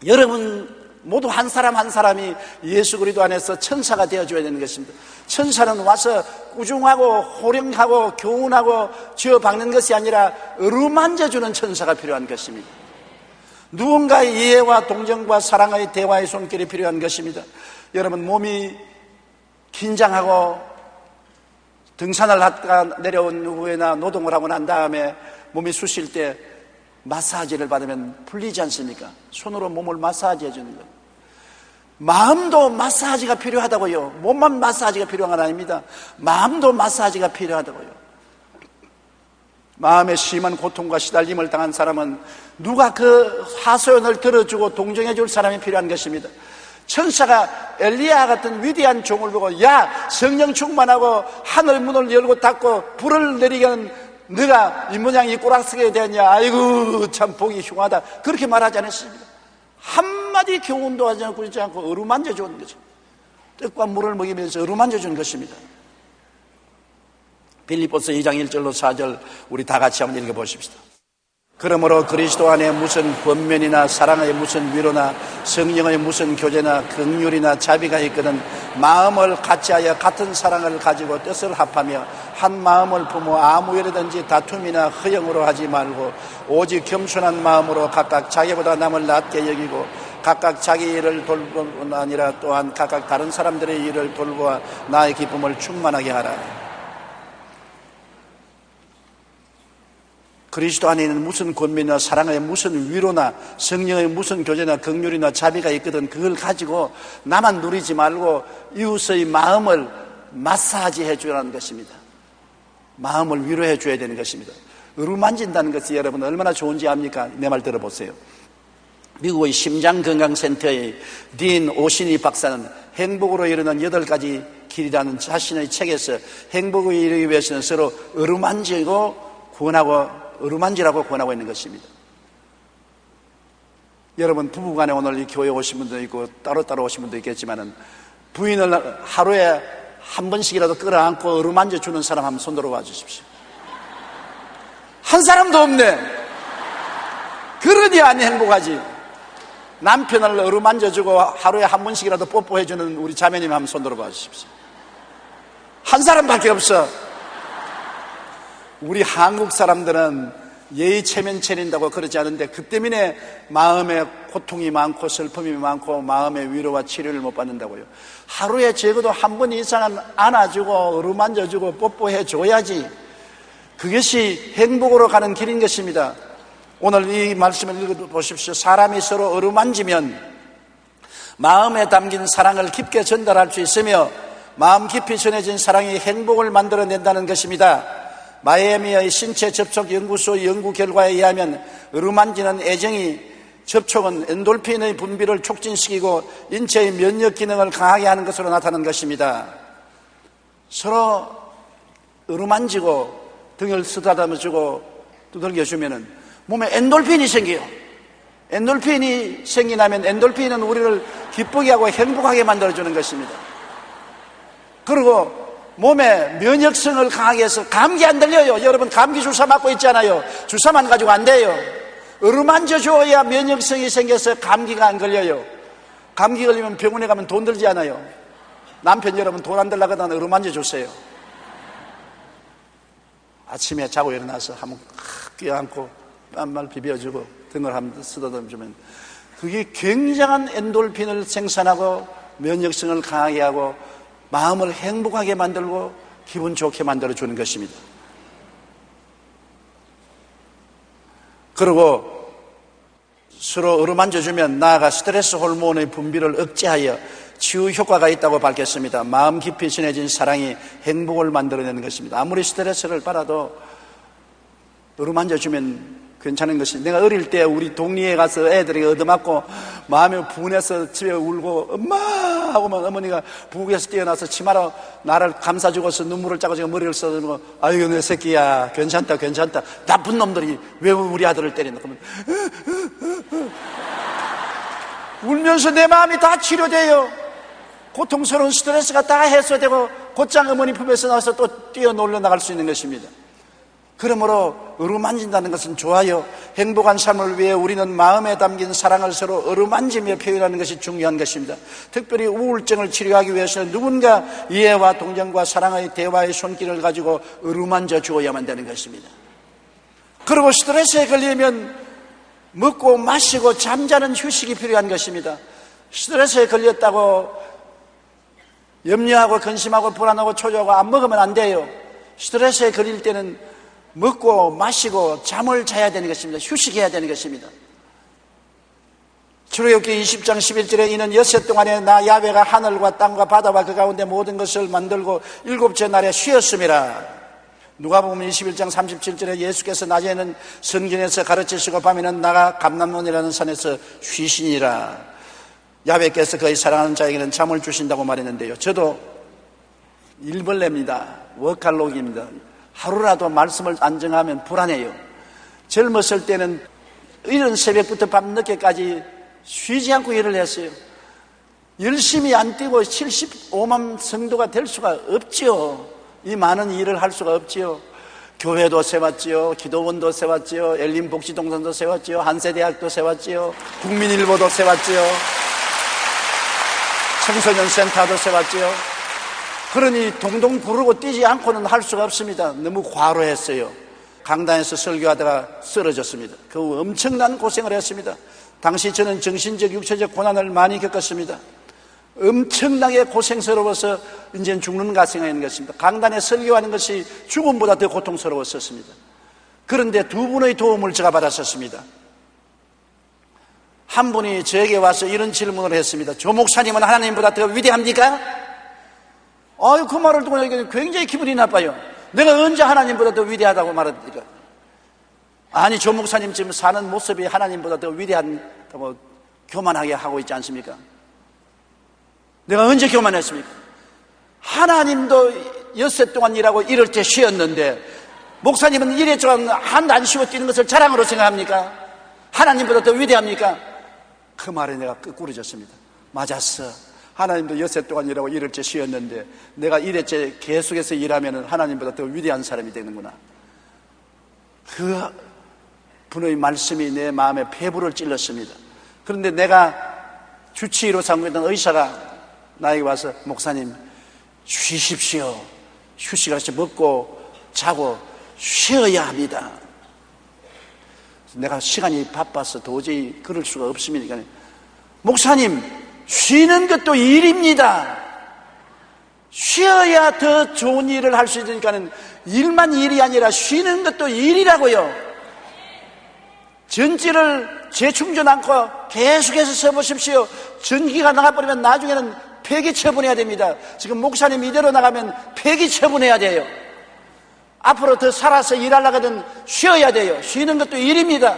여러분 모두 한 사람 한 사람이 예수 그리스도 안에서 천사가 되어줘야 되는 것입니다. 천사는 와서 꾸중하고 호령하고 교훈하고 쥐어박는 것이 아니라 어루만져주는 천사가 필요한 것입니다. 누군가의 이해와 동정과 사랑의 대화의 손길이 필요한 것입니다. 여러분 몸이 긴장하고 등산을 하다가 내려온 후에나 노동을 하고 난 다음에 몸이 쑤실 때 마사지를 받으면 풀리지 않습니까? 손으로 몸을 마사지 해주는 것. 마음도 마사지가 필요하다고요. 몸만 마사지가 필요한 건 아닙니다. 마음도 마사지가 필요하다고요. 마음에 심한 고통과 시달림을 당한 사람은 누가 그 하소연을 들어주고 동정해 줄 사람이 필요한 것입니다. 천사가 엘리야 같은 위대한 종을 보고 야 성령 충만하고 하늘 문을 열고 닫고 불을 내리게 하는 너가 이 모양이 꼬락서게 되었냐, 아이고 참 보기 흉하다, 그렇게 말하지 않았습니다. 한마디 교훈도 하지 않고 그러지 않고 어루만져 주는 거죠. 떡과 물을 먹이면서 어루만져 주는 것입니다. 빌립보서 2장 1절로 4절 우리 다 같이 한번 읽어보십시다. 그러므로 그리스도 안에 무슨 권면이나 사랑의 무슨 위로나 성령의 무슨 교제나 긍휼이나 자비가 있거든 마음을 같이하여 같은 사랑을 가지고 뜻을 합하며 한 마음을 품어 아무 일이든지 다툼이나 허영으로 하지 말고 오직 겸손한 마음으로 각각 자기보다 남을 낮게 여기고 각각 자기 일을 돌보뿐 아니라 또한 각각 다른 사람들의 일을 돌보아 나의 기쁨을 충만하게 하라. 그리스도 안에 있는 무슨 권면이나 사랑의 무슨 위로나 성령의 무슨 교제나 긍휼이나 자비가 있거든 그걸 가지고 나만 누리지 말고 이웃의 마음을 마사지해 주라는 것입니다. 마음을 위로해 줘야 되는 것입니다. 어루만진다는 것이 여러분 얼마나 좋은지 압니까? 내 말 들어보세요. 미국의 심장건강센터의 딘 오시니 박사는 행복으로 이르는 8가지 길이라는 자신의 책에서 행복을 이루기 위해서는 서로 어루만지고 구원하고 어루만지라고 권하고 있는 것입니다. 여러분 부부간에 오늘 이 교회에 오신 분도 있고 따로따로 오신 분도 있겠지만은 부인을 하루에 한 번씩이라도 끌어안고 어루만져 주는 사람 한번 손 들어봐 주십시오. 한 사람도 없네. 그러니 안 행복하지. 남편을 어루만져 주고 하루에 한 번씩이라도 뽀뽀해 주는 우리 자매님 한번 손 들어봐 주십시오. 한 사람밖에 없어. 우리 한국 사람들은 예의 체면 차린다고 그러지 않은데 그 때문에 마음에 고통이 많고 슬픔이 많고 마음의 위로와 치료를 못 받는다고요. 하루에 적어도 한 번 이상은 안아주고 어루만져주고 뽀뽀해줘야지 그것이 행복으로 가는 길인 것입니다. 오늘 이 말씀을 읽어보십시오. 사람이 서로 어루만지면 마음에 담긴 사랑을 깊게 전달할 수 있으며 마음 깊이 전해진 사랑이 행복을 만들어낸다는 것입니다. 마이애미의 신체 접촉 연구소 연구 결과에 의하면 어루만지는 애정이 접촉은 엔돌핀의 분비를 촉진시키고 인체의 면역 기능을 강하게 하는 것으로 나타난 것입니다. 서로 어루만지고 등을 쓰다듬어주고 두들겨주면 몸에 엔돌핀이 생겨요. 엔돌핀이 생기나면 엔돌핀은 우리를 기쁘게 하고 행복하게 만들어주는 것입니다. 그리고 몸에 면역성을 강하게 해서 감기 안 들려요. 여러분 감기 주사 맞고 있잖아요. 주사만 가지고 안 돼요. 어루만져 줘야 면역성이 생겨서 감기가 안 걸려요. 감기 걸리면 병원에 가면 돈 들지 않아요. 남편 여러분 돈 안 들라고 하다 어루만져 줬어요. 아침에 자고 일어나서 한번 껴안고 뺨말 비벼주고 등을 한번 쓰다듬으면 그게 굉장한 엔돌핀을 생산하고 면역성을 강하게 하고 마음을 행복하게 만들고 기분 좋게 만들어주는 것입니다. 그리고 서로 어루만져주면 나아가 스트레스 호르몬의 분비를 억제하여 치유 효과가 있다고 밝혔습니다. 마음 깊이 전해진 사랑이 행복을 만들어내는 것입니다. 아무리 스트레스를 받아도 어루만져주면 괜찮은 것이 내가 어릴 때 우리 동리에 가서 애들에게 얻어맞고 마음이 분해서 집에 울고 엄마 하고만 어머니가 부엌에서 뛰어나서 치마로 나를 감싸주고서 눈물을 짜고 머리를 써주고 아이고 내 새끼야 괜찮다 괜찮다 나쁜 놈들이 왜 우리 아들을 때리나 그러면 울면서 내 마음이 다 치료돼요. 고통스러운 스트레스가 다 해소되고 곧장 어머니 품에서 나와서 또 뛰어놀러 나갈 수 있는 것입니다. 그러므로 어루만진다는 것은 좋아요. 행복한 삶을 위해 우리는 마음에 담긴 사랑을 서로 어루만지며 표현하는 것이 중요한 것입니다. 특별히 우울증을 치료하기 위해서는 누군가 이해와 동정과 사랑의 대화의 손길을 가지고 어루만져 주어야만 되는 것입니다. 그리고 스트레스에 걸리면 먹고 마시고 잠자는 휴식이 필요한 것입니다. 스트레스에 걸렸다고 염려하고 근심하고 불안하고 초조하고 안 먹으면 안 돼요. 스트레스에 걸릴 때는 먹고 마시고 잠을 자야 되는 것입니다. 휴식해야 되는 것입니다. 출애굽기 20장 11절에 이는 엿새 동안에 나 야훼가 하늘과 땅과 바다와 그 가운데 모든 것을 만들고 일곱째 날에 쉬었음이라. 누가복음 21장 37절에 예수께서 낮에는 성전에서 가르치시고 밤에는 나가 감람몬이라는 산에서 쉬시니라. 야훼께서 그의 사랑하는 자에게는 잠을 주신다고 말했는데요. 저도 일벌레입니다. 워칼록입니다. 하루라도 말씀을 안 정하면 불안해요. 젊었을 때는 이른 새벽부터 밤늦게까지 쉬지 않고 일을 했어요. 열심히 안 뛰고 75만 성도가 될 수가 없지요. 이 많은 일을 할 수가 없지요. 교회도 세웠지요. 기도원도 세웠지요. 엘림복지동산도 세웠지요. 한세대학도 세웠지요. 국민일보도 세웠지요. 청소년센터도 세웠지요. 그러니 동동 구르고 뛰지 않고는 할 수가 없습니다. 너무 과로했어요. 강단에서 설교하다가 쓰러졌습니다. 그 엄청난 고생을 했습니다. 당시 저는 정신적, 육체적 고난을 많이 겪었습니다. 엄청나게 고생스러워서 이제는 죽는가 생각하는 것입니다. 강단에 설교하는 것이 죽음보다 더 고통스러웠었습니다. 그런데 두 분의 도움을 제가 받았었습니다. 한 분이 저에게 와서 이런 질문을 했습니다. 조 목사님은 하나님보다 더 위대합니까? 그 말을 듣고 굉장히 기분이 나빠요. 내가 언제 하나님보다 더 위대하다고 말합니까? 아니, 조 목사님 지금 사는 모습이 하나님보다 더 위대하다고 교만하게 하고 있지 않습니까? 내가 언제 교만했습니까? 하나님도 엿새 동안 일하고 이럴 때 쉬었는데 목사님은 이래 동안 한도 안 쉬고 뛰는 것을 자랑으로 생각합니까? 하나님보다 더 위대합니까? 그 말에 내가 끄꾸러졌습니다. 맞았어. 하나님도 엿새 동안 일하고 이럴 때 쉬었는데 내가 이래째 계속해서 일하면 하나님보다 더 위대한 사람이 되는구나. 그 분의 말씀이 내 마음에 폐부를 찔렀습니다. 그런데 내가 주치의로 삼고 있던 의사가 나에게 와서 목사님 쉬십시오. 휴식을 해서 먹고 자고 쉬어야 합니다. 내가 시간이 바빠서 도저히 그럴 수가 없습니다. 목사님, 쉬는 것도 일입니다. 쉬어야 더 좋은 일을 할 수 있으니까는 일만 일이 아니라 쉬는 것도 일이라고요. 전지를 재충전 않고 계속해서 써보십시오. 전기가 나가버리면 나중에는 폐기 처분해야 됩니다. 지금 목사님 이대로 나가면 폐기 처분해야 돼요. 앞으로 더 살아서 일하려거든 쉬어야 돼요. 쉬는 것도 일입니다.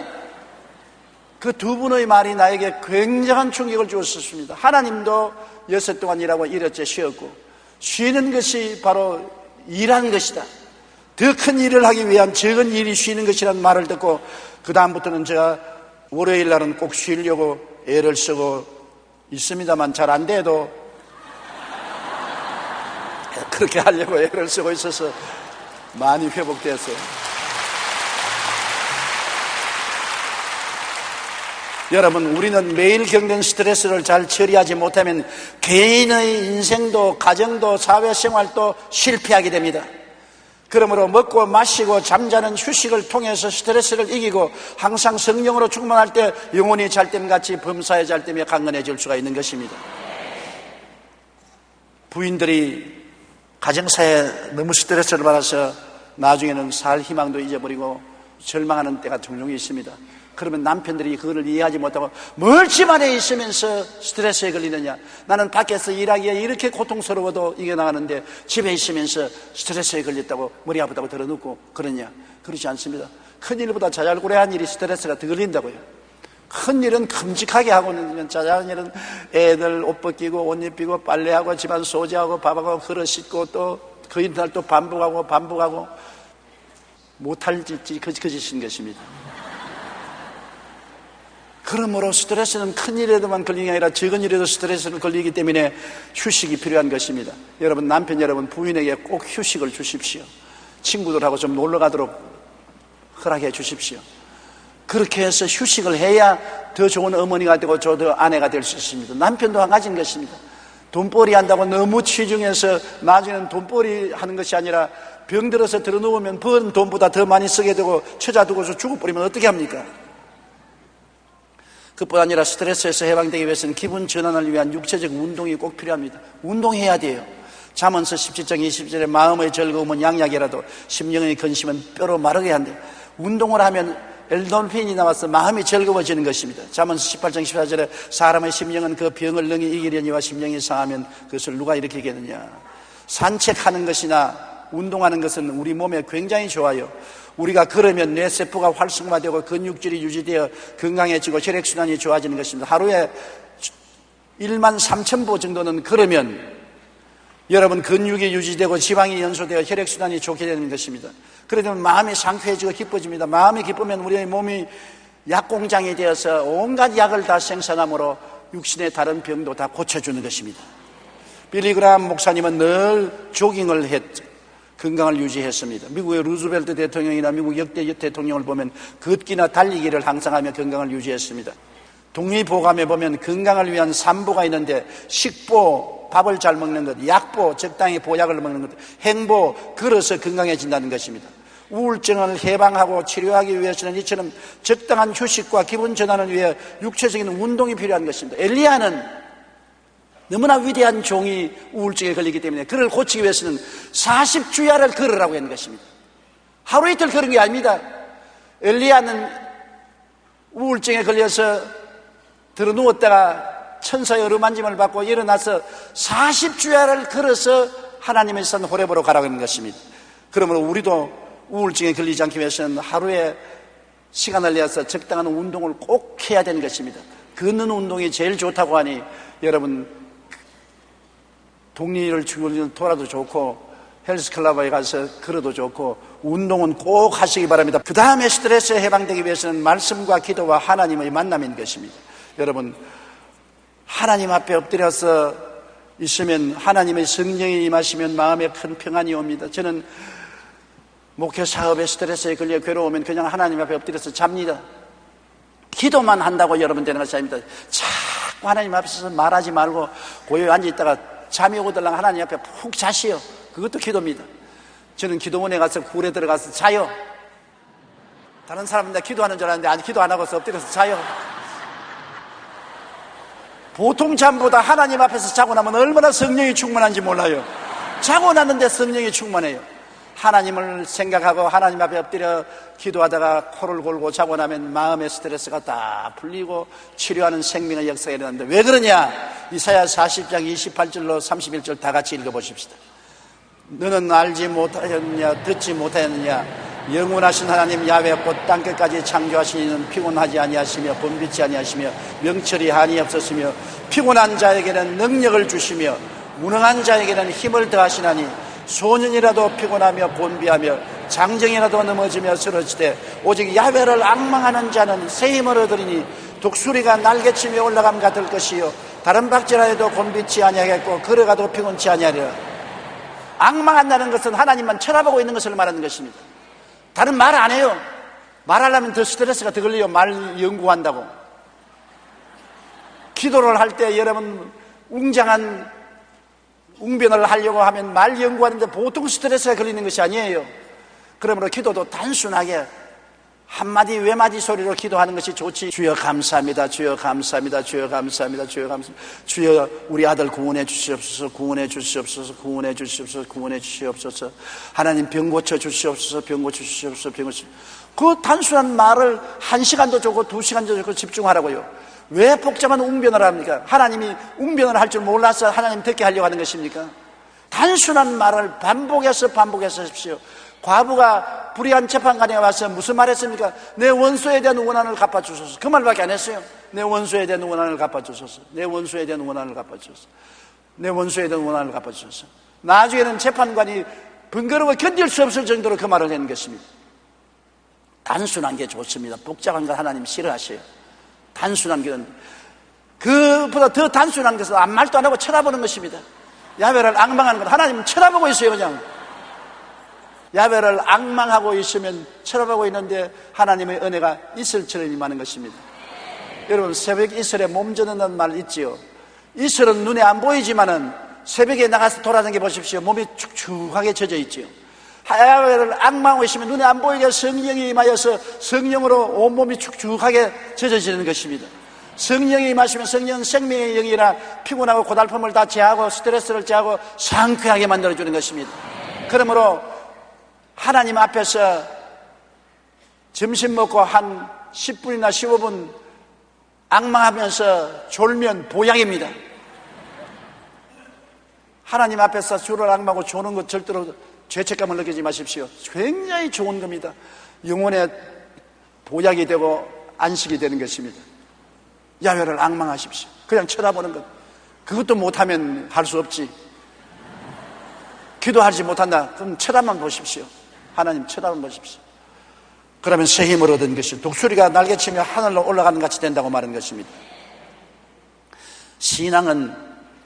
그 두 분의 말이 나에게 굉장한 충격을 주었습니다. 하나님도 엿새 동안 일하고 일흘째 쉬었고 쉬는 것이 바로 일한 것이다. 더 큰 일을 하기 위한 적은 일이 쉬는 것이라는 말을 듣고 그 다음부터는 제가 월요일 날은 꼭 쉬려고 애를 쓰고 있습니다만 잘 안 돼도 그렇게 하려고 애를 쓰고 있어서 많이 회복됐어요. 여러분, 우리는 매일 겪는 스트레스를 잘 처리하지 못하면 개인의 인생도 가정도 사회생활도 실패하게 됩니다. 그러므로 먹고 마시고 잠자는 휴식을 통해서 스트레스를 이기고 항상 성령으로 충만할 때 영혼이 잘됨같이 범사에 잘되며 강건해질 수가 있는 것입니다. 부인들이 가정사에 너무 스트레스를 받아서 나중에는 살 희망도 잊어버리고 절망하는 때가 종종 있습니다. 그러면 남편들이 그걸 이해하지 못하고 뭘 집안에 있으면서 스트레스에 걸리느냐, 나는 밖에서 일하기에 이렇게 고통스러워도 이겨나가는데 집에 있으면서 스트레스에 걸렸다고 머리 아프다고 들어눕고 그러냐. 그렇지 않습니다. 큰일보다 자잘구레한 일이 스트레스가 더 걸린다고요. 큰일은 큼직하게 하고 있는 자잘한 일은 애들 옷 벗기고 옷 입히고 빨래하고 집안 소지하고 밥하고 그릇 씻고 또 그 이튿날 또 반복하고 못할 짓이 거짓인 것입니다. 그러므로 스트레스는 큰 일에도만 걸리는 게 아니라 적은 일에도 스트레스를 걸리기 때문에 휴식이 필요한 것입니다. 여러분, 남편 여러분, 부인에게 꼭 휴식을 주십시오. 친구들하고 좀 놀러 가도록 허락해 주십시오. 그렇게 해서 휴식을 해야 더 좋은 어머니가 되고 더 아내가 될 수 있습니다. 남편도 한 가지인 것입니다. 돈벌이 한다고 너무 치중해서 나중에는 돈벌이 하는 것이 아니라 병들어서 들어누우면 번 돈보다 더 많이 쓰게 되고 처자 두고서 죽어버리면 어떻게 합니까? 그뿐 아니라 스트레스에서 해방되기 위해서는 기분 전환을 위한 육체적 운동이 꼭 필요합니다. 운동해야 돼요. 잠언서 17장 20절에 마음의 즐거움은 양약이라도 심령의 근심은 뼈로 마르게 한대. 운동을 하면 엔돌핀이 나와서 마음이 즐거워지는 것입니다. 잠언서 18장 14절에 사람의 심령은 그 병을 능히 이기려니와 심령이 상하면 그것을 누가 일으키겠느냐. 산책하는 것이나 운동하는 것은 우리 몸에 굉장히 좋아요. 우리가 걸으면 뇌세포가 활성화되고 근육질이 유지되어 건강해지고 혈액순환이 좋아지는 것입니다. 하루에 13,000보 정도는 걸으면 여러분 근육이 유지되고 지방이 연소되어 혈액순환이 좋게 되는 것입니다. 그러면 마음이 상쾌해지고 기뻐집니다. 마음이 기쁘면 우리의 몸이 약공장이 되어서 온갖 약을 다 생산함으로 육신의 다른 병도 다 고쳐주는 것입니다. 빌리그람 목사님은 늘 조깅을 했죠. 건강을 유지했습니다. 미국의 루즈벨트 대통령이나 미국 역대 대통령을 보면 걷기나 달리기를 항상 하며 건강을 유지했습니다. 독립보감에 보면 건강을 위한 3보가 있는데 식보, 밥을 잘 먹는 것, 약보, 적당히 보약을 먹는 것, 행보, 걸어서 건강해진다는 것입니다. 우울증을 해방하고 치료하기 위해서는 이처럼 적당한 휴식과 기분 전환을 위해 육체적인 운동이 필요한 것입니다. 엘리야는 너무나 위대한 종이 우울증에 걸리기 때문에 그를 고치기 위해서는 40주야를 걸으라고 했는 것입니다. 하루 이틀 걸은 게 아닙니다. 엘리야는 우울증에 걸려서 들어누웠다가 천사의 어루만짐을 받고 일어나서 40주야를 걸어서 하나님의 산 호렙으로 가라고 하는 것입니다. 그러므로 우리도 우울증에 걸리지 않기 위해서는 하루에 시간을 내서 적당한 운동을 꼭 해야 되는 것입니다. 걷는 운동이 제일 좋다고 하니 여러분 동리를 주고 돌아도 좋고 헬스클럽에 가서 걸어도 좋고 운동은 꼭 하시기 바랍니다. 그 다음에 스트레스에 해방되기 위해서는 말씀과 기도와 하나님의 만남인 것입니다. 여러분 하나님 앞에 엎드려서 있으면 하나님의 성령이 임하시면 마음에 큰 평안이 옵니다. 저는 목회 사업에 스트레스에 걸려 괴로우면 그냥 하나님 앞에 엎드려서 잡니다. 기도만 한다고 여러분 되는 것이 아닙니다. 자꾸 하나님 앞에서 말하지 말고 고요히 앉아있다가 잠이 오더랑 하나님 앞에 푹 자시오. 그것도 기도입니다. 저는 기도원에 가서 굴에 들어가서 자요. 다른 사람들 기도하는 줄 알았는데 아니 기도 안 하고서 엎드려서 자요. 보통 잠보다 하나님 앞에서 자고 나면 얼마나 성령이 충만한지 몰라요. 자고 났는데 성령이 충만해요. 하나님을 생각하고 하나님 앞에 엎드려 기도하다가 코를 골고 자고 나면 마음의 스트레스가 다 풀리고 치료하는 생명의 역사가 일어나는데 왜 그러냐? 이사야 40장 28절로 31절 다 같이 읽어보십시다. 너는 알지 못하였느냐 듣지 못하였느냐 영원하신 하나님 야훼 곧 땅끝까지 창조하신 이는 피곤하지 아니하시며 번비치 아니하시며 명철이 한이 없으시며 피곤한 자에게는 능력을 주시며 무능한 자에게는 힘을 더하시나니 소년이라도 피곤하며 곤비하며 장정이라도 넘어지며 쓰러지되 오직 야훼를 앙망하는 자는 새 힘을 얻으리니 독수리가 날개치며 올라감 같을 것이요 다른 박질하 해도 곤비치 아니하겠고 걸어가도 피곤치 아니하리라. 앙망한다는 것은 하나님만 쳐다보고 있는 것을 말하는 것입니다. 다른 말 안 해요. 말하려면 더 스트레스가 더 걸려요. 말 연구한다고. 기도를 할 때 여러분 웅장한 웅변을 하려고 하면 말 연구하는데 보통 스트레스가 걸리는 것이 아니에요. 그러므로 기도도 단순하게 한마디 외마디 소리로 기도하는 것이 좋지. 주여 감사합니다. 주여 감사합니다. 주여 감사합니다. 주여 감사합니다. 주여 우리 아들 구원해 주시옵소서. 구원해 주시옵소서. 구원해 주시옵소서. 구원해 주시옵소서. 하나님 병 고쳐 주시옵소서. 병 고쳐 주시옵소서. 병 고쳐. 그 단순한 말을 1시간도 좋고 2시간도 좋고 집중하라고요. 왜 복잡한 웅변을 합니까? 하나님이 웅변을 할 줄 몰라서 하나님 듣게 하려고 하는 것입니까? 단순한 말을 반복해서 하십시오. 과부가 불의한 재판관에 와서 무슨 말 했습니까? 내 원수에 대한 원한을 갚아주소서. 그 말밖에 안 했어요. 내 원수에 대한 원한을 갚아주소서. 내 원수에 대한 원한을 갚아주소서. 내 원수에 대한 원한을 갚아주소서. 나중에는 재판관이 번거로워 견딜 수 없을 정도로 그 말을 하는 것입니다. 단순한 게 좋습니다. 복잡한 걸 하나님 싫어하셔요. 단순한 것은 그보다 더 단순한 것은 아무 말도 안 하고 쳐다보는 것입니다. 야훼를 앙망하는 것 하나님은 쳐다보고 있어요. 그냥 야훼를 앙망하고 있으면 쳐다보고 있는데 하나님의 은혜가 이슬처럼 임하는 것입니다. 여러분 새벽 이슬에 몸 젖는다는 말 있지요. 이슬은 눈에 안 보이지만은 새벽에 나가서 돌아다니게 보십시오. 몸이 축축하게 젖어 있지요. 야훼를 앙망하고 있으면 눈에 안 보이게 성령이 임하여서 성령으로 온몸이 축축하게 젖어지는 것입니다. 성령이 임하시면 성령은 생명의 영이라 피곤하고 고달픔을 다 제하고 스트레스를 제하고 상쾌하게 만들어주는 것입니다. 그러므로 하나님 앞에서 점심 먹고 한 10분이나 15분 앙망하면서 졸면 보약입니다. 하나님 앞에서 주를 앙망하고 조는 것 절대로 죄책감을 느끼지 마십시오. 굉장히 좋은 겁니다. 영혼의 보약이 되고 안식이 되는 것입니다. 야훼를 앙망하십시오. 그냥 쳐다보는 것. 그것도 못하면 할 수 없지. 기도하지 못한다. 그럼 쳐다만 보십시오. 하나님 쳐다만 보십시오. 그러면 새 힘을 얻은 것이 독수리가 날개치며 하늘로 올라가는 같이 된다고 말하는 것입니다. 신앙은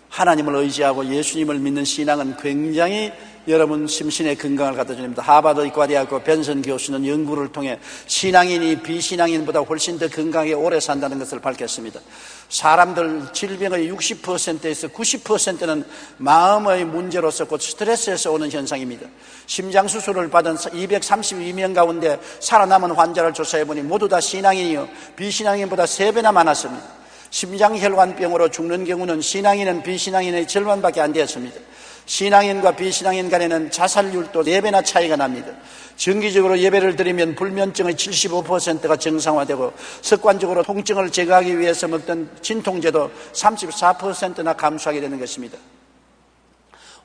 하나님을 의지하고 예수님을 믿는 신앙은 굉장히 여러분 심신의 건강을 갖다 줍니다. 하버드 의과대학교 벤슨 교수는 연구를 통해 신앙인이 비신앙인보다 훨씬 더 건강하게 오래 산다는 것을 밝혔습니다. 사람들 질병의 60%에서 90%는 마음의 문제로서 곧 스트레스에서 오는 현상입니다. 심장수술을 받은 232명 가운데 살아남은 환자를 조사해보니 모두 다 신앙인이요 비신앙인보다 3배나 많았습니다. 심장혈관병으로 죽는 경우는 신앙인은 비신앙인의 절반밖에 안 되었습니다. 신앙인과 비신앙인 간에는 자살률도 4배나 차이가 납니다. 정기적으로 예배를 드리면 불면증의 75%가 정상화되고 습관적으로 통증을 제거하기 위해서 먹던 진통제도 34%나 감소하게 되는 것입니다.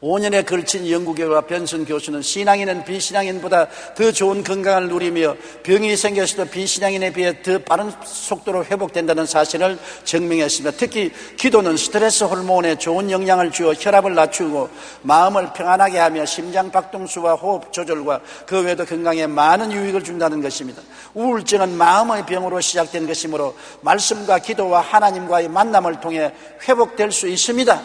5년에 걸친 연구 결과 벤슨 교수는 신앙인은 비신앙인보다 더 좋은 건강을 누리며 병이 생겼어도 비신앙인에 비해 더 빠른 속도로 회복된다는 사실을 증명했습니다. 특히 기도는 스트레스 호르몬에 좋은 영향을 주어 혈압을 낮추고 마음을 평안하게 하며 심장 박동수와 호흡 조절과 그 외에도 건강에 많은 유익을 준다는 것입니다. 우울증은 마음의 병으로 시작된 것이므로 말씀과 기도와 하나님과의 만남을 통해 회복될 수 있습니다.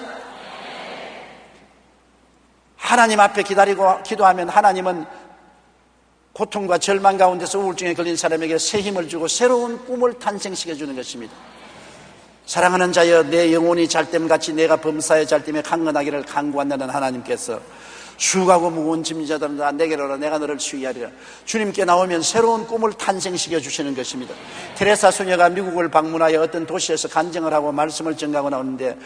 하나님 앞에 기다리고 기도하면 하나님은 고통과 절망 가운데서 우울증에 걸린 사람에게 새 힘을 주고 새로운 꿈을 탄생시켜주는 것입니다. 사랑하는 자여, 내 영혼이 잘됨같이 내가 범사에 잘됨에 강건하기를 간구한다는 하나님께서 수고하고 무거운 짐진 자들아 내게로 오라 내가 너를 치유하리라. 주님께 나오면 새로운 꿈을 탄생시켜 주시는 것입니다. 테레사 수녀가 미국을 방문하여 어떤 도시에서 간증을 하고 말씀을 전가하고 나오는데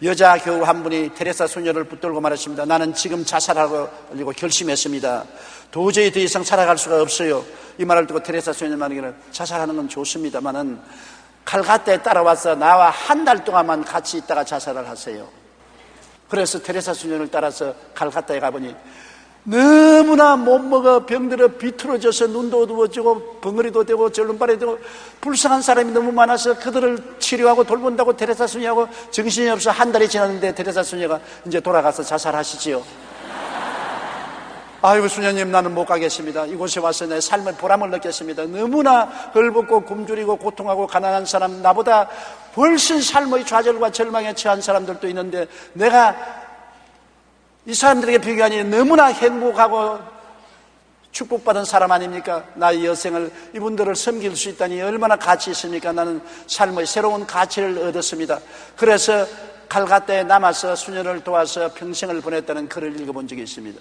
여자 교우 한 분이 테레사 수녀를 붙들고 말했습니다. 나는 지금 자살하려고 결심했습니다. 도저히 더 이상 살아갈 수가 없어요. 이 말을 듣고 테레사 수녀는 말하기를 자살하는 건 좋습니다만은 칼가타에 따라와서 나와 한 달 동안만 같이 있다가 자살을 하세요. 그래서 테레사 수녀를 따라서 칼카타에 가보니 너무나 못 먹어 병들어 비틀어져서 눈도 어두워지고 벙어리도 되고 절름발이 되고 불쌍한 사람이 너무 많아서 그들을 치료하고 돌본다고 테레사 수녀하고 정신이 없어 한 달이 지났는데 테레사 수녀가 이제 돌아가서 자살하시지요. 아이고 수녀님 나는 못 가겠습니다. 이곳에 와서 내 삶의 보람을 느꼈습니다. 너무나 헐벗고 굶주리고 고통하고 가난한 사람 나보다 훨씬 삶의 좌절과 절망에 처한 사람들도 있는데 내가 이 사람들에게 비교하니 너무나 행복하고 축복받은 사람 아닙니까? 나의 여생을 이분들을 섬길 수 있다니 얼마나 가치 있습니까? 나는 삶의 새로운 가치를 얻었습니다. 그래서 칼가타에 남아서 수녀를 도와서 평생을 보냈다는 글을 읽어본 적이 있습니다.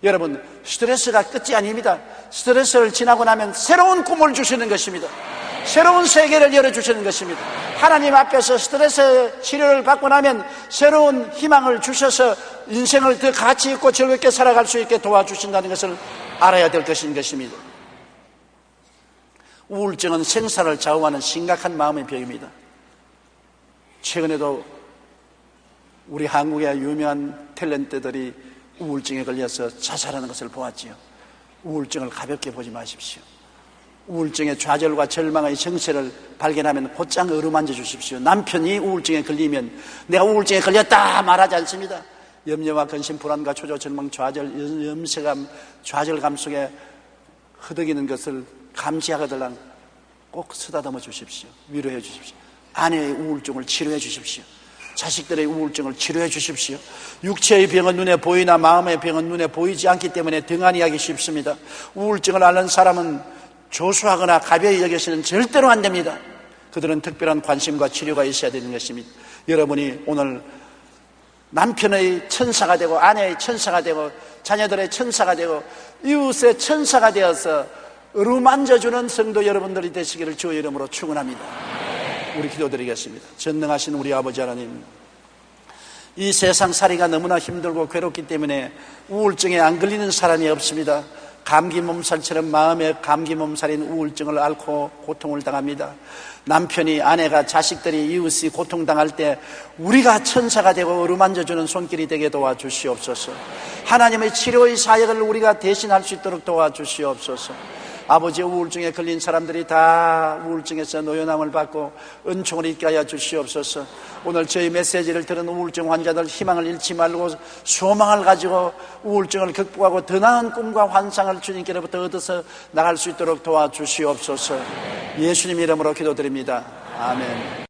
여러분 스트레스가 끝이 아닙니다. 스트레스를 지나고 나면 새로운 꿈을 주시는 것입니다. 새로운 세계를 열어주시는 것입니다. 하나님 앞에서 스트레스 치료를 받고 나면 새로운 희망을 주셔서 인생을 더 가치 있고 즐겁게 살아갈 수 있게 도와주신다는 것을 알아야 될 것인 것입니다. 우울증은 생사를 좌우하는 심각한 마음의 병입니다. 최근에도 우리 한국의 유명한 탤런트들이 우울증에 걸려서 자살하는 것을 보았지요. 우울증을 가볍게 보지 마십시오. 우울증의 좌절과 절망의 정체를 발견하면 곧장 어루만져 주십시오. 남편이 우울증에 걸리면 내가 우울증에 걸렸다 말하지 않습니다. 염려와 근심, 불안과 초조, 절망, 좌절, 염세감, 좌절감 속에 흐득이는 것을 감지하거들랑 꼭 쓰다듬어 주십시오. 위로해 주십시오. 아내의 우울증을 치료해 주십시오. 자식들의 우울증을 치료해 주십시오. 육체의 병은 눈에 보이나 마음의 병은 눈에 보이지 않기 때문에 등한히 하기 쉽습니다. 우울증을 앓는 사람은 조수하거나 가벼이 여겨서는 절대로 안 됩니다. 그들은 특별한 관심과 치료가 있어야 되는 것입니다. 여러분이 오늘 남편의 천사가 되고 아내의 천사가 되고 자녀들의 천사가 되고 이웃의 천사가 되어서 어루만져주는 성도 여러분들이 되시기를 주의 이름으로 축원합니다. 우리 기도드리겠습니다. 전능하신 우리 아버지 하나님, 이 세상 살이가 너무나 힘들고 괴롭기 때문에 우울증에 안 걸리는 사람이 없습니다. 감기 몸살처럼 마음에 감기 몸살인 우울증을 앓고 고통을 당합니다. 남편이, 아내가, 자식들이, 이웃이 고통당할 때 우리가 천사가 되고 어루만져주는 손길이 되게 도와주시옵소서. 하나님의 치료의 사역을 우리가 대신할 수 있도록 도와주시옵소서. 아버지, 우울증에 걸린 사람들이 다 우울증에서 노연함을 받고 은총을 잊게 하여 주시옵소서. 오늘 저희 메시지를 들은 우울증 환자들 희망을 잃지 말고 소망을 가지고 우울증을 극복하고 더 나은 꿈과 환상을 주님께로부터 얻어서 나갈 수 있도록 도와주시옵소서. 예수님 이름으로 기도드립니다. 아멘.